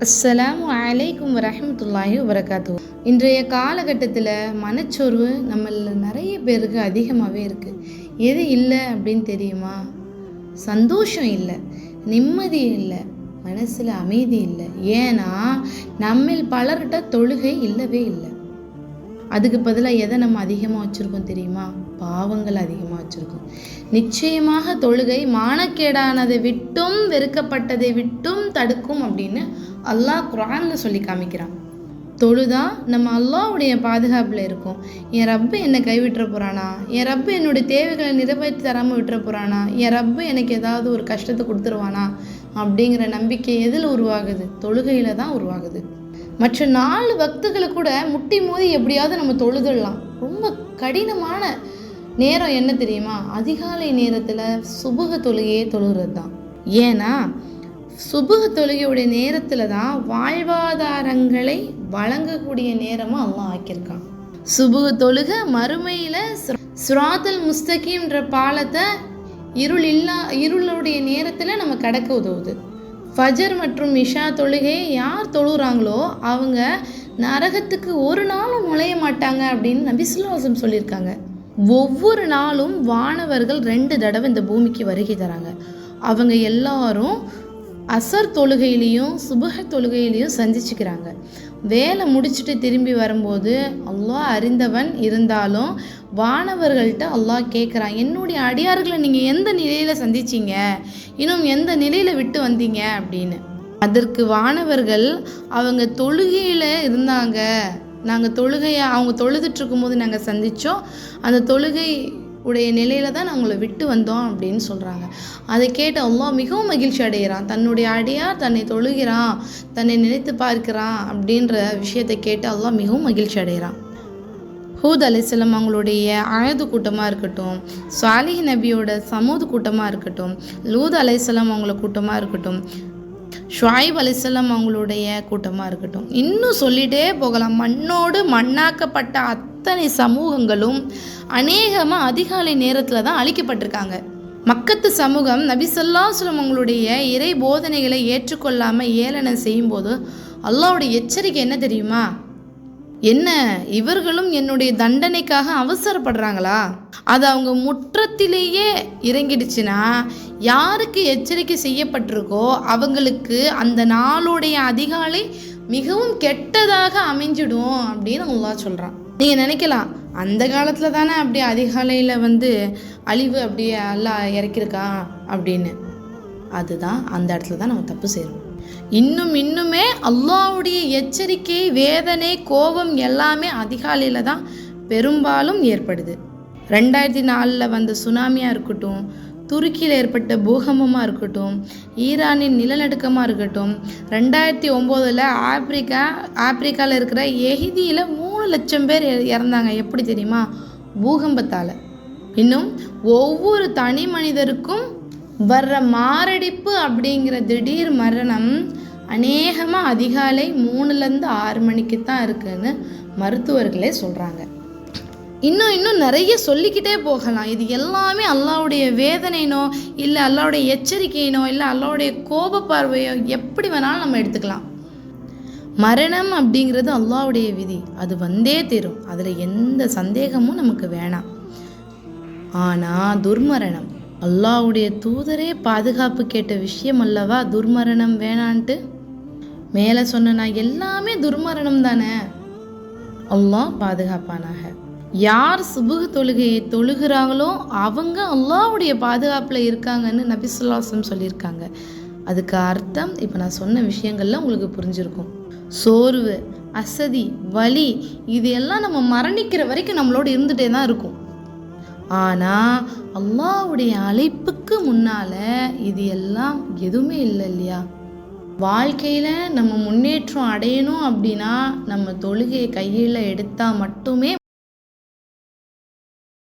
அஸ்ஸலாமு அலைக்கும் வரஹ்மத்துல்லாஹி வபரகாத்துஹு. இன்றைய காலகட்டத்தில் மனச்சோர்வு நம்மள நிறைய பேருக்கு அதிகமாகவே இருக்குது. எது இல்லை அப்படின்னு தெரியுமா? சந்தோஷம் இல்லை, நிம்மதி இல்லை, மனசில் அமைதி இல்லை. ஏன்னா நம்மில் பலர்கிட்ட தொழுகை இல்லவே இல்லை. அதுக்கு பதிலாக எதை நம்ம அதிகமாக வச்சுருக்கோம் தெரியுமா? பாவங்கள் அதிகமாக வச்சுருக்கோம். நிச்சயமாக தொழுகை மானக்கேடானதை விட்டும் வெறுக்கப்பட்டதை விட்டும் தடுக்கும் அப்படின்னு அல்லாஹ் குர்ஆனில் சொல்லி காமிக்கிறான். தொழுதா நம்ம அல்லாஹ்வுடைய பாதுகாப்பில் இருக்கும். என் ரப்பு என்னை கைவிட்டுற போகிறானா, என் ரப்பு என்னுடைய தேவைகளை நிறைவேற்றி தராமல் விட்டுற போகிறானா, என் ரப்பு எனக்கு ஏதாவது ஒரு கஷ்டத்தை கொடுத்துருவானா அப்படிங்கிற நம்பிக்கை எதில் உருவாகுது? தொழுகையில் தான் உருவாகுது. மற்ற 4 வக்துகளை கூட முட்டி மோதி எப்படியாவது நம்ம தொழுதுடலாம். ரொம்ப கடினமான நேரம் என்ன தெரியுமா? அதிகாலை நேரத்தில் சுபுக தொழுகையே தொழுகிறது தான். ஏன்னா சுபுக தொழுகையுடைய நேரத்தில் தான் வாழ்வாதாரங்களை வழங்கக்கூடிய நேரமாக அல்லாஹ் ஆக்கியிருக்கான். சுபுக தொழுகை மறுமையில் சிராத்துல் முஸ்தகீம்ன்ற பாலத்தை இருளுடைய நேரத்தில் நம்ம கடக்க உதவுது. ஃபஜர் மற்றும் இஷா தொழுகை யார் தொழுகிறாங்களோ அவங்க நரகத்துக்கு ஒரு நாளும் நுழைய மாட்டாங்க அப்படின்னு நபி ஸல்லல்லாஹு அலைஹி வஸல்லம் சொல்லியிருக்காங்க. ஒவ்வொரு நாளும் வானவர்கள் 2 தடவை இந்த பூமிக்கு வருகை தராங்க. அவங்க எல்லாரும் அசர் தொழுகையிலையும் சுபஹ தொழுகையிலையும் சந்திச்சுக்கிறாங்க. வேலை முடிச்சுட்டு திரும்பி வரும்போது அல்லாஹ் அறிந்தவன் இருந்தாலும் வானவர்கள்ட்ட அல்லாஹ் கேட்குறான், என்னுடைய அடியார்களை நீங்கள் எந்த நிலையில் சந்திச்சிங்க, இன்னும் எந்த நிலையில் விட்டு வந்தீங்க அப்படின்னு. அதற்கு வானவர்கள் அவங்க தொழுகையில் இருந்தாங்க, நாங்கள் அவங்க தொழுதுட்டு இருக்கும்போது நாங்கள் சந்தித்தோம், அந்த தொழுகை உடைய நிலையில தான் நான் உங்களை விட்டு வந்தோம் அப்படின்னு சொல்கிறாங்க. அதை கேட்டு அல்லாஹ் மிகவும் மகிழ்ச்சி அடைகிறான். தன்னுடைய அடியார் தன்னை தொழுகிறான், தன்னை நினைத்து பார்க்கிறான் அப்படின்ற விஷயத்தை கேட்டு அல்லாஹ் மிகவும் மகிழ்ச்சி அடைகிறான். ஹூத் அலைஹிஸ்ஸலாம் அவங்களுடைய ஆயது கூட்டமாக இருக்கட்டும், சாலிஹ் நபியோட சமூது கூட்டமாக இருக்கட்டும், லூத் அலைஹிஸ்ஸலாம் அவங்கள கூட்டமாக இருக்கட்டும், ஷுஐப் அலைஹிஸ்ஸலாம் அவங்களுடைய கூட்டமாக இருக்கட்டும், இன்னும் சொல்லிகிட்டே போகலாம். மண்ணோடு மண்ணாக்கப்பட்ட அத்தனை சமூகங்களும் அநேகமாக அதிகாலை நேரத்தில் தான் அழிக்கப்பட்டிருக்காங்க. மக்கத்து சமூகம் நபி ஸல்லல்லாஹு அலைஹி வஸல்லம் அவங்களுடைய இறை போதனைகளை ஏற்றுக்கொள்ளாமல் ஏளனம் செய்யும்போது அல்லாஹ்வுடைய எச்சரிக்கை என்ன தெரியுமா? என்ன இவர்களும் என்னுடைய தண்டனைக்காக அவசரப்படுறாங்களா? அது அவங்க முற்றத்திலேயே இறங்கிடுச்சுன்னா யாருக்கு எச்சரிக்கை செய்யப்பட்டிருக்கோ அவங்களுக்கு அந்த நாளுடைய அதிகாலை மிகவும் கெட்டதாக அமைஞ்சிடும் அப்படின்னு அல்லாஹ் சொல்கிறான். நீங்கள் நினைக்கலாம், அந்த காலத்தில் தானே அப்படி அதிகாலையில் அழிவு அப்படியே அல்லாஹ் இறக்கியிருக்கா அப்படின்னு. அதுதான் அந்த இடத்துல தான் நம்ம தப்பு செய்கிறோம். இன்னுமே அல்லாஹ்வுடைய எச்சரிக்கை, வேதனை, கோபம் எல்லாமே அதிகாலையில் தான் பெரும்பாலும் ஏற்படுது. 2004 வந்த சுனாமியாக இருக்கட்டும், துருக்கியில் ஏற்பட்ட பூகம்பமாக இருக்கட்டும், ஈரானின் நிலநடுக்கமாக இருக்கட்டும், 2009 ஆப்பிரிக்காவில் இருக்கிற எகிதியில் 3 லட்சம் பேர் இறந்தாங்க. எப்படி தெரியுமா? பூகம்பத்தால். இன்னும் ஒவ்வொரு தனி மனிதருக்கும் வர்ற மாரடைப்பு அப்படிங்கிற திடீர் மரணம் அநேகமாக அதிகாலை 3லேருந்து 6 மணிக்கு தான் இருக்குன்னு மருத்துவர்களே சொல்கிறாங்க. இன்னும் நிறைய சொல்லிக்கிட்டே போகலாம். இது எல்லாமே அல்லாஹ்வுடைய வேதனைனோ இல்லை அல்லாஹ்வுடைய எச்சரிக்கையினோ இல்லை அல்லாஹ்வுடைய கோப பார்வையோ எப்படி வேணாலும் நம்ம எடுத்துக்கலாம். மரணம் அப்படிங்கிறது அல்லாஹ்வுடைய விதி, அது வந்தே தீரும், அதில் எந்த சந்தேகமும் நமக்கு வேணாம். ஆனால் துர்மரணம், அல்லாஹ்வுடைய தூதரே பாதுகாப்பு கேட்ட விஷயம் அல்லவா துர்மரணம் வேணான்ட்டு. மேலே சொன்னா எல்லாமே துர்மரணம் தானே. அல்லாஹ் பாதுகாப்பானாக. யார் சுபுஹ் தொழுகையை தொழுகிறாங்களோ அவங்க அல்லாஹ்வுடைய பாதுகாப்பில் இருக்காங்கன்னு நபி ஸல்லல்லாஹு அலைஹி வஸல்லம் சொல்லியிருக்காங்க. அதுக்கு அர்த்தம் இப்போ நான் சொன்ன விஷயங்கள்லாம் உங்களுக்கு புரிஞ்சிருக்கும். சோர்வு, அசதி, வலி இது எல்லாம் நம்ம மரணிக்கிற வரைக்கும் நம்மளோட இருந்துகிட்டே தான் இருக்கும். ஆனால் அல்லாஹ்வுடைய அழைப்புக்கு முன்னால் இது எல்லாம் எதுவுமே இல்லை இல்லையா? வாழ்க்கையில் நம்ம முன்னேற்றம் அடையணும் அப்படின்னா நம்ம தொழுகையை கையில் எடுத்தால் மட்டுமே